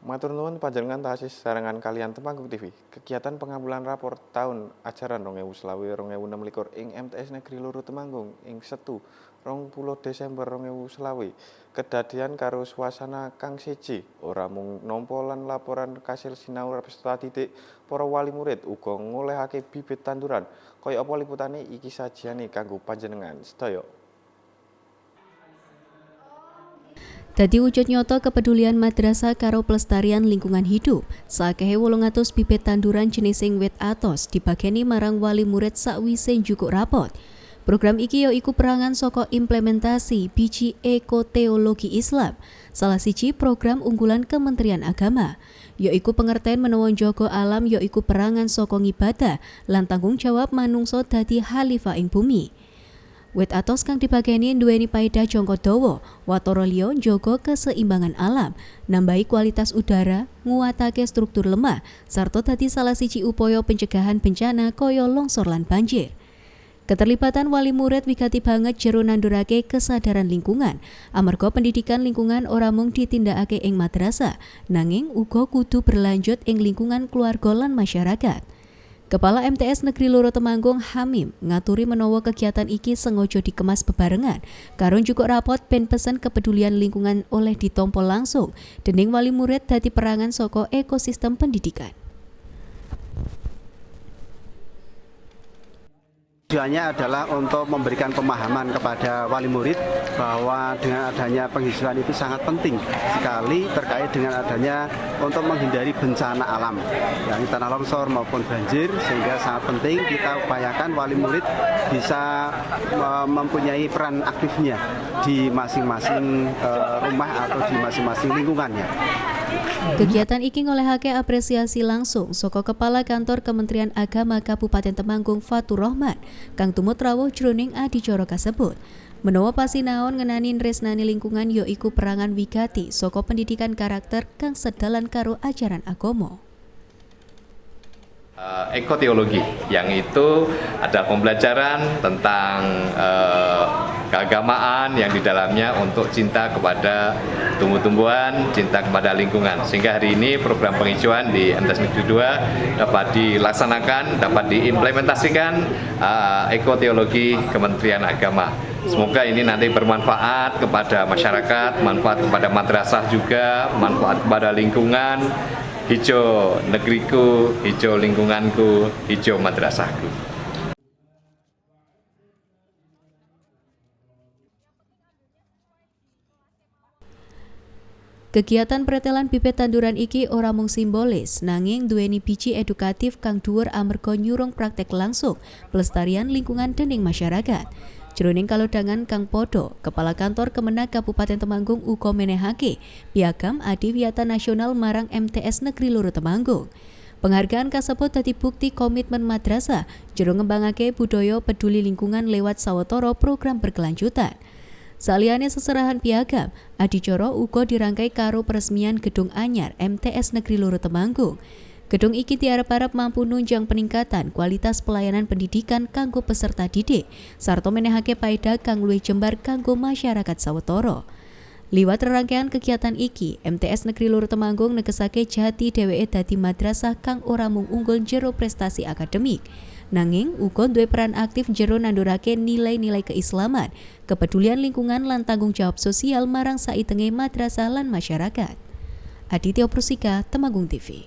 Matur nuwun panjenengan tasih sarengan kalian Temanggung TV. Kegiatan pengambilan rapor tahun ajaran 2020-2026 ing MTS Negeri Loro Temanggung ing Setu 20 Desember 2020 kedadian karo swasana kang siji, ora mung nampa lan laporan kasil sinau peserta didik para wali murid uga ngolehake bibit tanduran. Kaya apa liputane iki sajane kanggo panjenengan sedaya. Dadi wujud nyata kepedulian madrasah karo pelestarian lingkungan hidup. Sakehe 800 bibit tanduran jenising wit atos dibageni marang wali murid sakwise njukuk rapot. Program iki ya iku perangan saka implementasi biji ekoteologi Islam, salah siji program unggulan Kementerian Agama. Ya iku pengertian menawa njaga alam ya iku perangan saka ngibadah lan tanggung jawab manungsa dadi khalifah ing bumi. Wit atos kang dibageni duweni paedah jangka dawa, watara liya njaga keseimbangan alam, nambahi kualitas udara, nguatake struktur lemah, sarta dadi salah siji upaya pencegahan bencana kaya longsor lan banjir. Keterlibatan wali murid wigati banget jero nandurake kesadaran lingkungan, amarga pendidikan lingkungan ora mung ditindakake ing madrasah, nanging uga kudu berlanjut ing lingkungan keluarga lan masyarakat. Kepala MTS Negeri Loro Temanggung Hamim ngaturi menawa kegiatan iki sengaja dikemas bebarengan karo njukuk rapot ben pesen kepedulian lingkungan oleh ditampa langsung dening wali murid dadi perangan saka ekosistem pendidikan. Tujuannya adalah untuk memberikan pemahaman kepada wali murid bahwa dengan adanya penghijauan itu sangat penting sekali terkait dengan adanya untuk menghindari bencana alam, yang tanah longsor maupun banjir, sehingga sangat penting kita upayakan wali murid bisa mempunyai peran aktifnya di masing-masing rumah atau di masing-masing lingkungannya. Kegiatan iki ngolehake apresiasi langsung saka Kepala Kantor Kementerian Agama Kabupaten Temanggung Fatur Rahman kang tumut rawuh jroning adicara kasebut. Menawa pasinaon ngenani tresnani lingkungan ya iku perangan wigati saka pendidikan karakter kang sedalan karo ajaran agama. Ekoteologi, yang itu ada pembelajaran tentang keagamaan yang di dalamnya untuk cinta kepada tumbuh-tumbuhan, cinta kepada lingkungan. Sehingga hari ini program penghijauan di MTS Negeri 2 dapat dilaksanakan, dapat diimplementasikan ekoteologi Kementerian Agama. Semoga ini nanti bermanfaat kepada masyarakat, manfaat kepada madrasah juga, manfaat kepada lingkungan. Hijau negeriku, hijau lingkunganku, hijau madrasahku. Kegiatan pretelan bibit tanduran iki ora mung simbolis, nanging duweni biji edukatif kang dhuwur amarga nyurung praktek langsung pelestarian lingkungan dening masyarakat. Jroning kalodhangan kang padha, Kepala Kantor Kemenak Kabupaten Temanggung uga menehake piagam Adiwiyata Nasional marang MTS Negeri Loro Temanggung. Penghargaan kasebut dadi bukti komitmen madrasah jero ngembangake budaya peduli lingkungan lewat sawetara program berkelanjutan. Saliyane seserahan piagam, adicara uga dirangkai karo peresmian gedung anyar MTS Negeri Loro Temanggung. Gedung iki diarep-arep mampu nunjang peningkatan kualitas pelayanan pendidikan kanggo peserta didik, sarta menehake paedah kang luwih jembar kanggo masyarakat sawetara. Liwat rangkaian kegiatan iki, MTS Negeri Loro Temanggung negesake jati dheweke dadi madrasah kang ora mung unggul jero prestasi akademik, nanging uga duwe peran aktif jero nandurake nilai-nilai keislaman, kepedulian lingkungan lan tanggung jawab sosial marang saitenge madrasah lan masyarakat. Aditya Prusika, Temanggung TV.